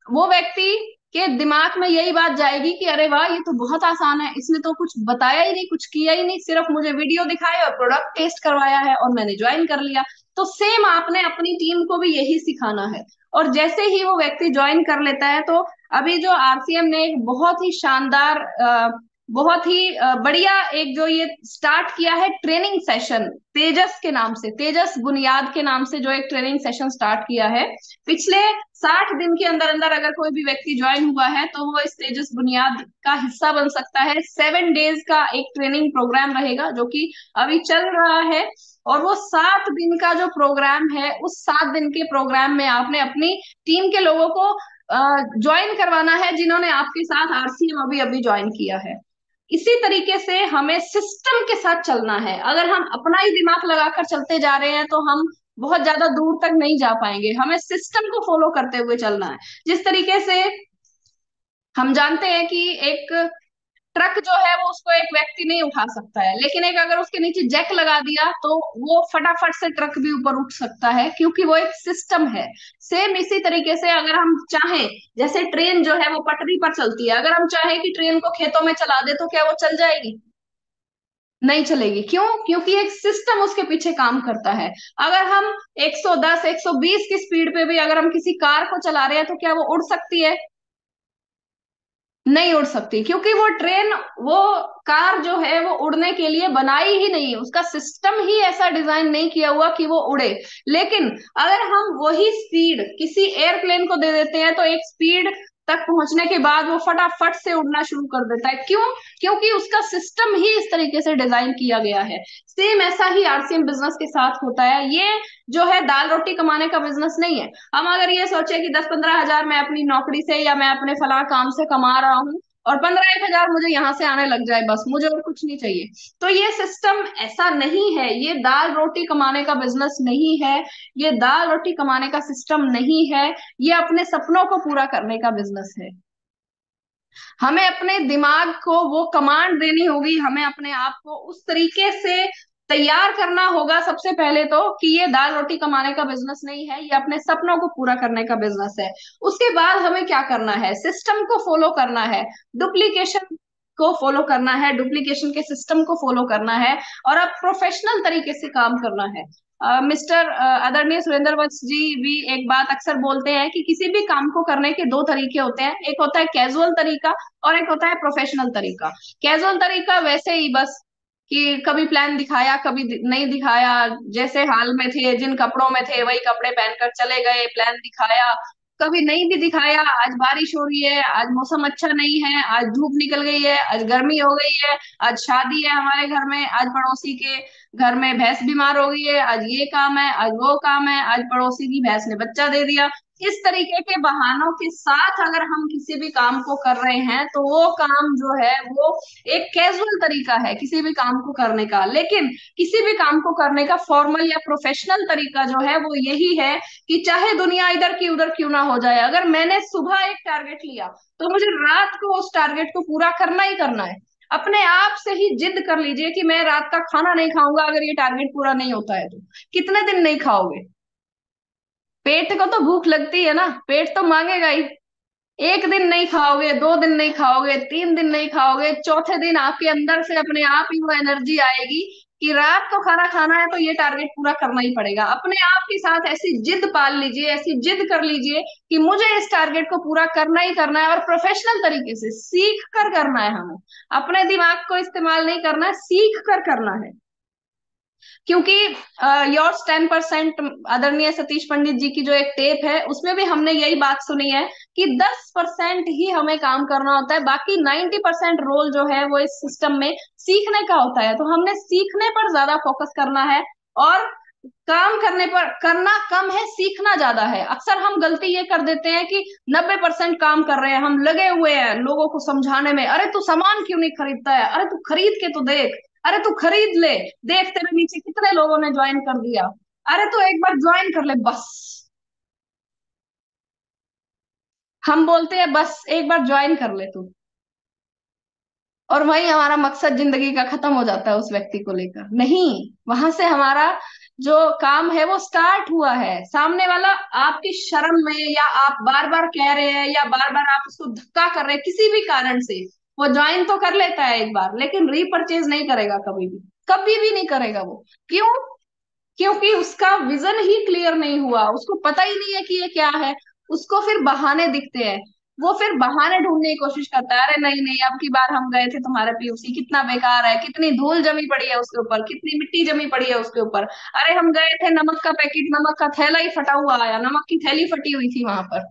[SPEAKER 4] वो व्यक्ति के दिमाग में यही बात जाएगी कि अरे वाह, ये तो बहुत आसान है, इसने तो कुछ बताया ही नहीं, कुछ किया ही नहीं, सिर्फ मुझे वीडियो दिखाया और प्रोडक्ट टेस्ट करवाया है और मैंने ज्वाइन कर लिया। तो सेम आपने अपनी टीम को भी यही सिखाना है। और जैसे ही वो व्यक्ति ज्वाइन कर लेता है, तो अभी जो आरसीएम ने एक बहुत ही शानदार बहुत ही बढ़िया एक जो ये स्टार्ट किया है ट्रेनिंग सेशन, तेजस के नाम से, तेजस बुनियाद के नाम से जो एक ट्रेनिंग सेशन स्टार्ट किया है, पिछले 60 दिन के अंदर अंदर अगर कोई भी व्यक्ति ज्वाइन हुआ है तो वो इस तेजस बुनियाद का हिस्सा बन सकता है। 7 डेज का एक ट्रेनिंग प्रोग्राम रहेगा जो कि अभी चल रहा है। और वो 7 दिन का जो प्रोग्राम है, उस 7 दिन के प्रोग्राम में आपने अपनी टीम के लोगों को ज्वाइन करवाना है, जिन्होंने आपके साथ आरसीएम अभी अभी ज्वाइन किया है। इसी तरीके से हमें सिस्टम के साथ चलना है। अगर हम अपना ही दिमाग लगाकर चलते जा रहे हैं तो हम बहुत ज्यादा दूर तक नहीं जा पाएंगे। हमें सिस्टम को फॉलो करते हुए चलना है। जिस तरीके से हम जानते हैं कि एक ट्रक जो है वो उसको एक व्यक्ति नहीं उठा सकता है, लेकिन एक अगर उसके नीचे जैक लगा दिया तो वो फटाफट से ट्रक भी ऊपर उठ सकता है, क्योंकि वो एक सिस्टम है। सेम इसी तरीके से अगर हम चाहें, जैसे ट्रेन जो है वो पटरी पर चलती है, अगर हम चाहें कि ट्रेन को खेतों में चला दे तो क्या वो चल जाएगी? नहीं चलेगी। क्यों? क्योंकि एक सिस्टम उसके पीछे काम करता है। अगर हम 110 120 की स्पीड पे भी अगर हम किसी कार को चला रहे हैं तो क्या वो उड़ सकती है? नहीं उड़ सकती, क्योंकि वो ट्रेन, वो कार जो है वो उड़ने के लिए बनाई ही नहीं है। उसका सिस्टम ही ऐसा डिजाइन नहीं किया हुआ कि वो उड़े। लेकिन अगर हम वही स्पीड किसी एयरप्लेन को दे देते हैं तो एक स्पीड तक पहुंचने के बाद वो फटाफट से उड़ना शुरू कर देता है। क्यों? क्योंकि उसका सिस्टम ही इस तरीके से डिजाइन किया गया है। सेम ऐसा ही आरसीएम बिजनेस के साथ होता है। ये जो है दाल रोटी कमाने का बिजनेस नहीं है। हम अगर ये सोचे कि 10-15 हजार मैं अपनी नौकरी से या मैं अपने फला काम से कमा रहा हूँ और 15-1 हजार मुझे यहाँ से आने लग जाए, बस मुझे और कुछ नहीं चाहिए, तो ये सिस्टम ऐसा नहीं है। ये दाल रोटी कमाने का बिजनेस नहीं है। ये दाल रोटी कमाने का सिस्टम नहीं है। ये अपने सपनों को पूरा करने का बिजनेस है। हमें अपने दिमाग को वो कमांड देनी होगी, हमें अपने आप को उस तरीके से तैयार करना होगा सबसे पहले तो कि ये दाल रोटी कमाने का बिजनेस नहीं है, ये अपने सपनों को पूरा करने का बिजनेस है। उसके बाद हमें क्या करना है? सिस्टम को फॉलो करना है, डुप्लीकेशन को फॉलो करना है, डुप्लीकेशन के सिस्टम को फॉलो करना है, और अब प्रोफेशनल तरीके से काम करना है। मिस्टर आदरणीय सुरेंद्र वत्स जी भी एक बात अक्सर बोलते हैं कि किसी भी काम को करने के दो तरीके होते हैं, एक होता है कैजुअल तरीका और एक होता है प्रोफेशनल तरीका। कैजुअल तरीका वैसे ही बस कि कभी प्लान दिखाया कभी नहीं दिखाया, जैसे हाल में थे, जिन कपड़ों में थे वही कपड़े पहनकर चले गए, प्लान दिखाया, कभी नहीं भी दिखाया, आज बारिश हो रही है, आज मौसम अच्छा नहीं है, आज धूप निकल गई है, आज गर्मी हो गई है, आज शादी है हमारे घर में, आज पड़ोसी के घर में भैंस बीमार हो गई है, आज ये काम है, आज वो काम है, आज पड़ोसी की भैंस ने बच्चा दे दिया। इस तरीके के बहानों के साथ अगर हम किसी भी काम को कर रहे हैं तो वो काम जो है वो एक कैजुअल तरीका है किसी भी काम को करने का। लेकिन किसी भी काम को करने का फॉर्मल या प्रोफेशनल तरीका जो है वो यही है कि चाहे दुनिया इधर की उधर क्यों ना हो जाए, अगर मैंने सुबह एक टारगेट लिया तो मुझे रात को उस टारगेट को पूरा करना ही करना है। अपने आप से ही जिद कर लीजिए कि मैं रात का खाना नहीं खाऊंगा, अगर ये टारगेट पूरा नहीं होता है तो। कितने दिन नहीं खाओगे? पेट को तो भूख लगती है ना, पेट तो मांगेगा ही। एक दिन नहीं खाओगे, 2 दिन नहीं खाओगे, 3 दिन नहीं खाओगे, चौथे दिन आपके अंदर से अपने आप ही वो एनर्जी आएगी कि रात को खाना खाना है तो ये टारगेट पूरा करना ही पड़ेगा। अपने आप के साथ ऐसी जिद पाल लीजिए, ऐसी जिद कर लीजिए कि मुझे इस टारगेट को पूरा करना ही करना है, और प्रोफेशनल तरीके से सीख कर करना है हमें। अपने दिमाग को इस्तेमाल नहीं करना है, सीख कर करना है। क्योंकि योर्स 10%, आदरणीय सतीश पंडित जी की जो एक टेप है उसमें भी हमने यही बात सुनी है कि 10% ही हमें काम करना होता है, बाकी 90% रोल जो है वो इस सिस्टम में सीखने का होता है। तो हमने सीखने पर ज्यादा फोकस करना है, और काम करने पर करना कम है, सीखना ज्यादा है। अक्सर हम गलती ये कर देते हैं कि 90% काम कर रहे हैं, हम लगे हुए हैं लोगों को समझाने में, अरे तू सामान क्यों नहीं खरीदता है, अरे तू खरीद के तो देख, अरे तू खरीद ले, देख तेरे नीचे कितने लोगों ने ज्वाइन कर दिया, अरे तू एक बार ज्वाइन कर ले बस। हम बोलते हैं बस एक बार ज्वाइन कर ले तू, और वही हमारा मकसद जिंदगी का खत्म हो जाता है उस व्यक्ति को लेकर। नहीं, वहां से हमारा जो काम है वो स्टार्ट हुआ है। सामने वाला आपकी शर्म में, या आप बार बार कह रहे हैं, या बार बार आप उसको धक्का कर रहे हैं, किसी भी कारण से वो ज्वाइन तो कर लेता है एक बार, लेकिन रीपरचेज नहीं करेगा कभी भी, कभी भी नहीं करेगा वो। क्यों? क्योंकि उसका विजन ही क्लियर नहीं हुआ, उसको पता ही नहीं है कि ये क्या है। उसको फिर बहाने दिखते हैं, वो फिर बहाने ढूंढने की कोशिश करता है, अरे नहीं नहीं, अब की बार हम गए थे तुम्हारे पीयूसी कितना बेकार है, कितनी धूल जमी पड़ी है उसके ऊपर, कितनी मिट्टी जमी पड़ी है उसके ऊपर, अरे हम गए थे नमक का पैकेट, नमक का थैला ही फटा हुआ आया, नमक की थैली फटी हुई थी वहां पर।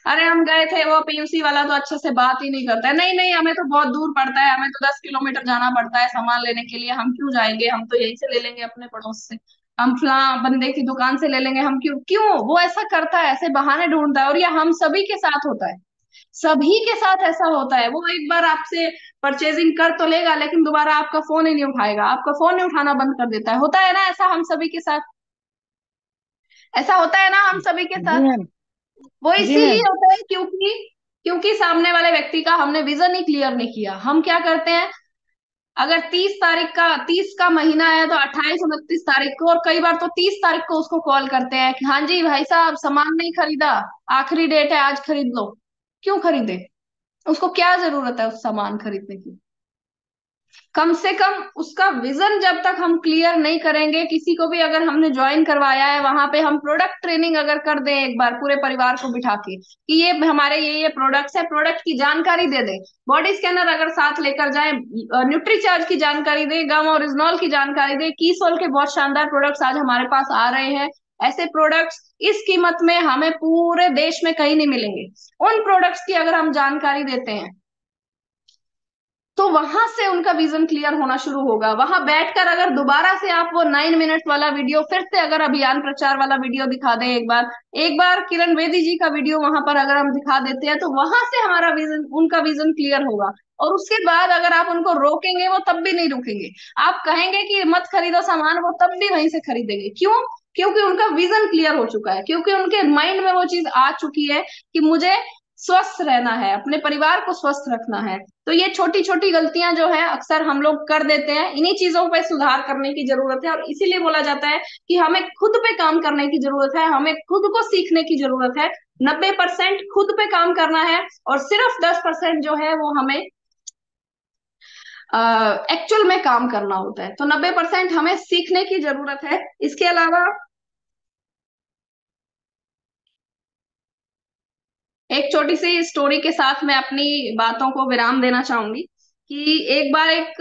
[SPEAKER 4] अरे हम गए थे, वो पीयूसी वाला तो अच्छे से बात ही नहीं करता है, नहीं नहीं हमें तो बहुत दूर पड़ता है, हमें तो 10 किलोमीटर जाना पड़ता है सामान लेने के लिए, हम क्यों जाएंगे, हम तो यहीं से ले लेंगे अपने पड़ोस से, हम फला बंदे की दुकान से ले लेंगे, हम क्यों क्यों। वो ऐसा करता है, ऐसे बहाने ढूंढता है, और ये हम सभी के साथ होता है। सभी के साथ ऐसा होता है। वो एक बार आपसे परचेजिंग कर तो लेगा, लेकिन दोबारा आपका फोन ही नहीं उठाएगा, आपका फोन नहीं उठाना बंद कर देता है। होता है ना ऐसा हम सभी के साथ? ऐसा होता है ना हम सभी के
[SPEAKER 1] जी
[SPEAKER 4] साथ?
[SPEAKER 1] मैम।
[SPEAKER 4] वो
[SPEAKER 1] जी
[SPEAKER 4] इसीलिए
[SPEAKER 1] मैम।
[SPEAKER 4] होता है क्योंकि क्योंकि सामने वाले व्यक्ति का हमने विजन ही क्लियर नहीं किया। हम क्या करते हैं, अगर 30 तारीख का 30 का महीना है तो 28 29 तारीख को, और कई बार तो 30 तारीख को उसको कॉल करते हैं कि हाँ जी भाई साहब सामान नहीं खरीदा, आखिरी डेट है आज खरीद लो। क्यों खरीदे? उसको क्या जरूरत है उस सामान खरीदने की? कम से कम उसका विजन जब तक हम क्लियर नहीं करेंगे, किसी को भी अगर हमने ज्वाइन करवाया है वहां पे हम प्रोडक्ट ट्रेनिंग अगर कर दें एक बार पूरे परिवार को बिठा के कि ये हमारे ये प्रोडक्ट्स है, प्रोडक्ट की जानकारी दे दें, बॉडी स्कैनर अगर साथ लेकर जाएं, न्यूट्रीचार्ज की जानकारी दें, गामा ओरिजिनॉल की जानकारी दें, कीसोल के बहुत शानदार प्रोडक्ट्स आज हमारे पास आ रहे हैं। ऐसे प्रोडक्ट्स इस कीमत में हमें पूरे देश में कहीं नहीं मिलेंगे। उन प्रोडक्ट्स की अगर हम जानकारी देते हैं तो वहां से उनका विजन क्लियर होना शुरू होगा। वहां बैठकर अगर दोबारा से आप वो 9 मिनट वाला वीडियो फिर से अगर अभियान प्रचार वाला वीडियो दिखा दें, एक बार किरण बेदी जी का वीडियो वहां पर अगर हम दिखा देते हैं तो वहां से हमारा विजन, उनका विजन क्लियर होगा। और उसके बाद अगर आप उनको रोकेंगे वो तब भी नहीं रुकेंगे। आप कहेंगे कि मत खरीदो सामान, वो तब भी वहीं से खरीदेंगे। क्यों? क्योंकि उनका विजन क्लियर हो चुका है, क्योंकि उनके माइंड में वो चीज आ चुकी है कि मुझे स्वस्थ रहना है, अपने परिवार को स्वस्थ रखना है। तो ये छोटी छोटी गलतियां जो है अक्सर हम लोग कर देते हैं, इन्हीं चीजों पे सुधार करने की जरूरत है। और इसीलिए बोला जाता है कि हमें खुद पे काम करने की जरूरत है, हमें खुद को सीखने की जरूरत है। 90% खुद पे काम करना है, और सिर्फ 10% जो है वो हमें एक्चुअल में काम करना होता है। तो 90% हमें सीखने की जरूरत है। इसके अलावा एक छोटी सी स्टोरी के साथ मैं अपनी बातों को विराम देना चाहूंगी कि एक बार एक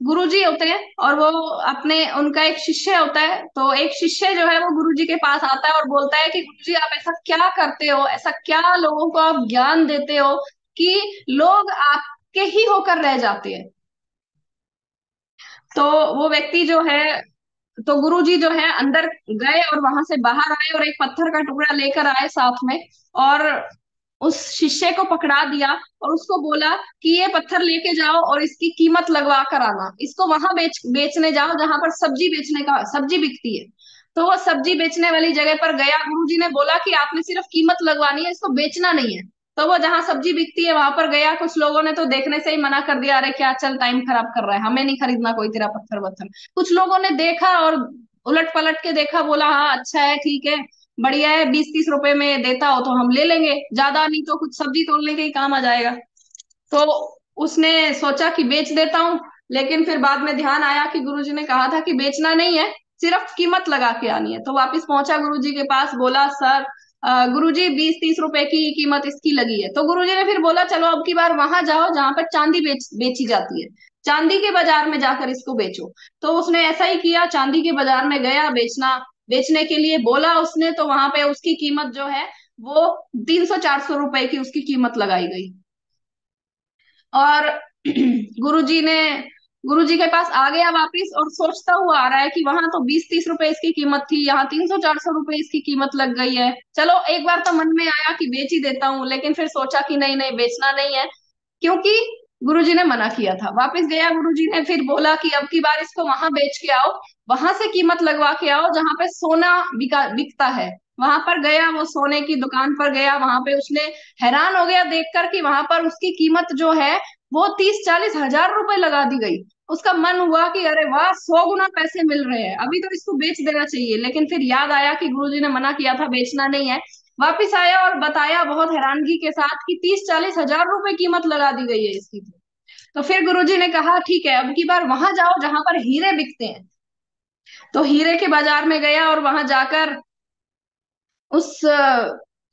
[SPEAKER 4] गुरुजी होते हैं और वो अपने उनका एक शिष्य होता है। तो एक शिष्य जो है वो गुरुजी के पास आता है और बोलता है कि गुरुजी आप ऐसा क्या करते हो, ऐसा क्या लोगों को आप ज्ञान देते हो कि लोग आपके ही होकर रह जाते हैं। तो वो व्यक्ति जो है, तो गुरुजी जो है अंदर गए और वहां से बाहर आए और एक पत्थर का टुकड़ा लेकर आए साथ में, और उस शिष्य को पकड़ा दिया और उसको बोला कि ये पत्थर लेके जाओ और इसकी कीमत लगवा कर आना, इसको वहां बेचने जाओ जहां पर सब्जी बेचने का सब्जी बिकती है। तो वो सब्जी बेचने वाली जगह पर गया, गुरुजी ने बोला कि आपने सिर्फ कीमत लगवानी है, इसको बेचना नहीं है। तो वो जहां सब्जी बिकती है वहां पर गया, कुछ लोगों ने तो देखने से ही मना कर दिया, अरे क्या चल टाइम खराब कर रहा है, हमें नहीं खरीदना कोई तेरा पत्थर वत्थर। कुछ लोगों ने देखा और उलट पलट के देखा, बोला हाँ अच्छा है ठीक है बढ़िया है, 20-30 रुपए में देता हो तो हम ले लेंगे, ज्यादा नहीं तो कुछ सब्जी तोड़ने के ही काम आ जाएगा। तो उसने सोचा कि बेच देता हूँ, लेकिन फिर बाद में ध्यान आया कि गुरुजी ने कहा था कि बेचना नहीं है, सिर्फ कीमत लगा के आनी है। तो वापस पहुंचा गुरुजी के पास, बोला सर गुरुजी 20-30 रुपए की कीमत इसकी लगी है। तो गुरुजी ने फिर बोला चलो अब की बार वहां जाओ जहां पर चांदी बेची जाती है, चांदी के बाजार में जाकर इसको बेचो। तो उसने ऐसा ही किया, चांदी के बाजार में गया, बेचने के लिए बोला उसने, तो वहां पे उसकी कीमत जो है वो 300-400 रुपए की उसकी कीमत लगाई गई। और गुरुजी ने गुरुजी के पास आ गया वापिस और सोचता हुआ आ रहा है कि वहां तो 20-30 रुपए इसकी कीमत थी, यहाँ 300-400 रुपए इसकी कीमत लग गई है। चलो एक बार तो मन में आया कि बेच ही देता हूँ, लेकिन फिर सोचा कि नहीं नहीं बेचना नहीं है, क्योंकि गुरुजी ने मना किया था। वापस गया, गुरुजी ने फिर बोला कि अब की बार इसको वहां बेच के आओ, वहां से कीमत लगवा के आओ जहां पे सोना बिकता है। वहां पर गया, वो सोने की दुकान पर गया, वहां पे उसने हैरान हो गया देखकर कि वहां पर उसकी कीमत जो है वो 30-40 हजार रुपए लगा दी गई। उसका मन हुआ कि अरे वाह 100 गुना पैसे मिल रहे हैं, अभी तो इसको बेच देना चाहिए, लेकिन फिर याद आया कि गुरुजी ने मना किया था बेचना नहीं है। वापिस आया और बताया बहुत हैरानगी के साथ कि 30-40 हजार रुपए कीमत लगा दी गई है इसकी। तो फिर गुरुजी ने कहा ठीक है अब की बार वहां जाओ जहां पर हीरे बिकते हैं। तो हीरे के बाजार में गया और वहां जाकर उस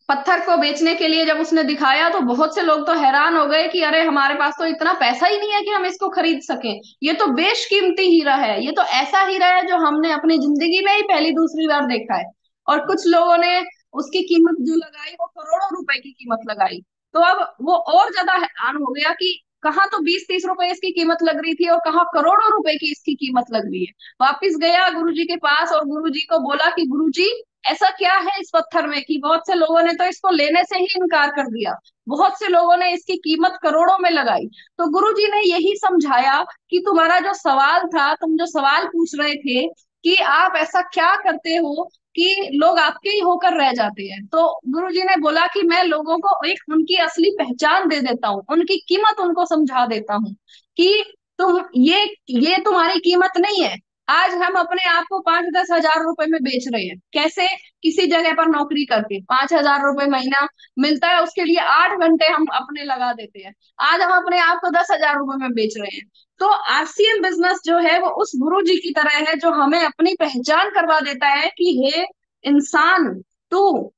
[SPEAKER 4] पत्थर को बेचने के लिए जब उसने दिखाया तो बहुत से लोग तो हैरान हो गए कि अरे हमारे पास तो इतना पैसा ही नहीं है कि हम इसको खरीद सकें, ये तो बेशकीमती हीरा है, ये तो ऐसा हीरा है जो हमने अपनी जिंदगी में ही पहली दूसरी बार देखा है। और कुछ लोगों ने उसकी कीमत जो लगाई वो करोड़ों रुपए की कीमत लगाई। तो अब वो और ज्यादा हैरान हो गया कि कहाँ तो 20-30 रुपए इसकी कीमत लग रही थी और कहाँ करोड़ों रुपए की इसकी कीमत लग रही है। वापिस गया गुरुजी के पास और गुरुजी को बोला कि गुरुजी ऐसा क्या है इस पत्थर में कि बहुत से लोगों ने तो इसको लेने से ही इनकार कर दिया, बहुत से लोगों ने इसकी कीमत करोड़ों में लगाई। तो गुरुजी ने यही समझाया कि तुम्हारा जो सवाल था, तुम जो सवाल पूछ रहे थे कि आप ऐसा क्या करते हो कि लोग आपके ही होकर रह जाते हैं, तो गुरुजी ने बोला कि मैं लोगों को एक उनकी असली पहचान दे देता हूँ, उनकी कीमत उनको समझा देता हूँ कि तुम ये तुम्हारी कीमत नहीं है। आज हम अपने आप को 5-10 हजार रुपए में बेच रहे हैं, कैसे? किसी जगह पर नौकरी करके 5 हजार रुपए महीना मिलता है, उसके लिए 8 घंटे हम अपने लगा देते हैं, आज हम अपने आप को 10 हजार रुपए में बेच रहे हैं। तो आरसीएम बिजनेस जो है वो उस गुरु जी की तरह है जो हमें अपनी पहचान करवा देता है कि हे इंसान, तू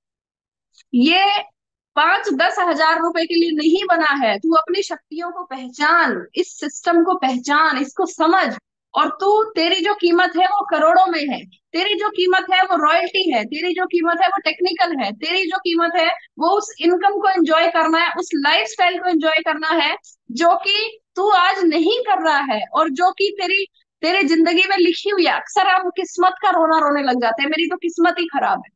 [SPEAKER 4] ये 5-10 हजार रुपए के लिए नहीं बना है, तू अपनी शक्तियों को पहचान, इस सिस्टम को पहचान, इसको समझ। और तू, तेरी जो कीमत है वो करोड़ों में है, तेरी जो कीमत है वो रॉयल्टी है, तेरी जो कीमत है वो टेक्निकल है, तेरी जो कीमत है वो उस इनकम को एंजॉय करना है, उस लाइफस्टाइल को एंजॉय करना है जो कि तू आज नहीं कर रहा है और जो कि तेरी तेरी जिंदगी में लिखी हुई है। अक्सर हम किस्मत का रोना रोने लग जाते हैं, मेरी तो किस्मत ही खराब है,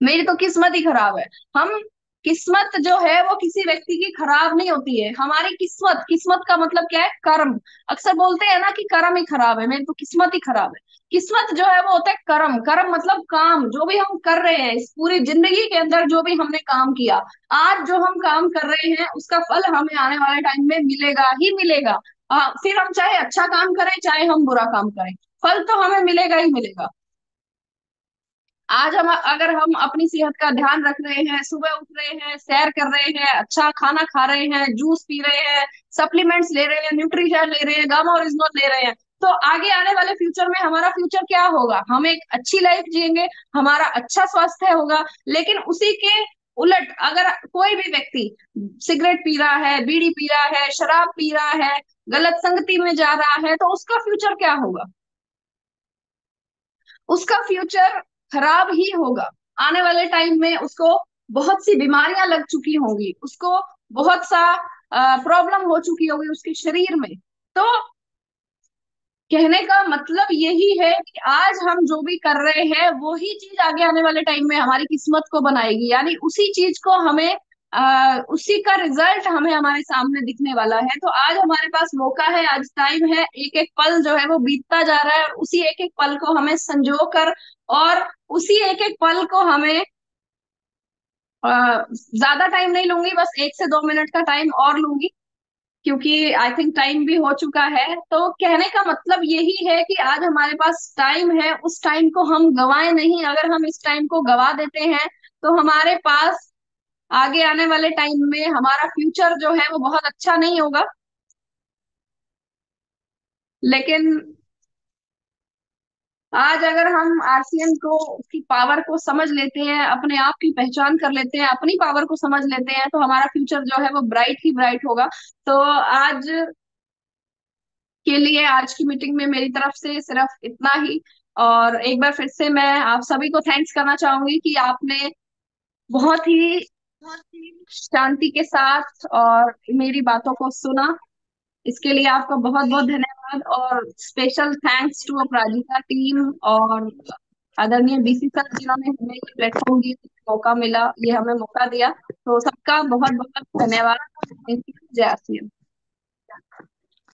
[SPEAKER 4] मेरी तो किस्मत ही खराब है। हम, किस्मत जो है वो किसी व्यक्ति की खराब नहीं होती है, हमारी किस्मत, किस्मत का मतलब क्या है? कर्म। अक्सर बोलते हैं ना कि कर्म ही खराब है, मेरी तो किस्मत ही खराब है। किस्मत जो है वो होता है कर्म, कर्म मतलब काम, जो भी हम कर रहे हैं इस पूरी जिंदगी के अंदर, जो भी हमने काम किया, आज जो हम काम कर रहे हैं उसका फल हमें आने वाले टाइम में मिलेगा ही मिलेगा। फिर हम चाहे अच्छा काम करें चाहे हम बुरा काम करें, फल तो हमें मिलेगा ही मिलेगा। आज हम, अगर हम अपनी सेहत का ध्यान रख रहे हैं, सुबह उठ रहे हैं, सैर कर रहे हैं, अच्छा खाना खा रहे हैं, जूस पी रहे हैं, सप्लीमेंट्स ले रहे हैं, न्यूट्रिशन ले रहे हैं, गामा ओरिजिनल ले रहे हैं, तो आगे आने वाले फ्यूचर में हमारा फ्यूचर क्या होगा? हम एक अच्छी लाइफ जिएंगे, हमारा अच्छा स्वास्थ्य होगा। लेकिन उसी के उलट अगर कोई भी व्यक्ति सिगरेट पी रहा है, बीड़ी पी रहा है, शराब पी रहा है, गलत संगति में जा रहा है, तो उसका फ्यूचर क्या होगा? उसका फ्यूचर खराब ही होगा। आने वाले टाइम में उसको बहुत सी बीमारियां लग चुकी होंगी, उसको बहुत सा प्रॉब्लम हो चुकी होगी उसके शरीर में। तो कहने का मतलब यही है कि आज हम जो भी कर रहे हैं वही चीज आगे आने वाले टाइम में हमारी किस्मत को बनाएगी, यानी उसी चीज को हमें उसी का रिजल्ट हमें हमारे सामने दिखने वाला है। तो आज हमारे पास मौका है, आज टाइम है, एक एक पल जो है वो बीतता जा रहा है, और उसी एक एक पल को हमें संजो कर, और उसी एक एक पल को हमें ज्यादा टाइम नहीं लूंगी, बस 1 से 2 मिनट का टाइम और लूंगी, क्योंकि आई थिंक टाइम भी हो चुका है। तो कहने का मतलब यही है कि आज हमारे पास टाइम है, उस टाइम को हम गंवाए नहीं। अगर हम इस टाइम को गंवा देते हैं तो हमारे पास आगे आने वाले टाइम में हमारा फ्यूचर जो है वो बहुत अच्छा नहीं होगा। लेकिन आज अगर हम आरसीएम को, उसकी पावर को समझ लेते हैं, अपने आप की पहचान कर लेते हैं, अपनी पावर को समझ लेते हैं, तो हमारा फ्यूचर जो है वो ब्राइट ही ब्राइट होगा। तो आज के लिए आज की मीटिंग में मेरी तरफ से सिर्फ इतना ही। और एक बार फिर से मैं आप सभी को थैंक्स करना चाहूंगी कि आपने बहुत ही शांति के साथ और मेरी बातों को सुना। इसके लिए आपका बहुत बहुत धन्यवाद, और special thanks to Aparajita team और आदरणीय बीसी सर, जिन्होंने हमें ये प्लेटफॉर्म दिया, मौका मिला, ये हमें मौका दिया। तो सबका बहुत बहुत धन्यवाद। जय श्री राम।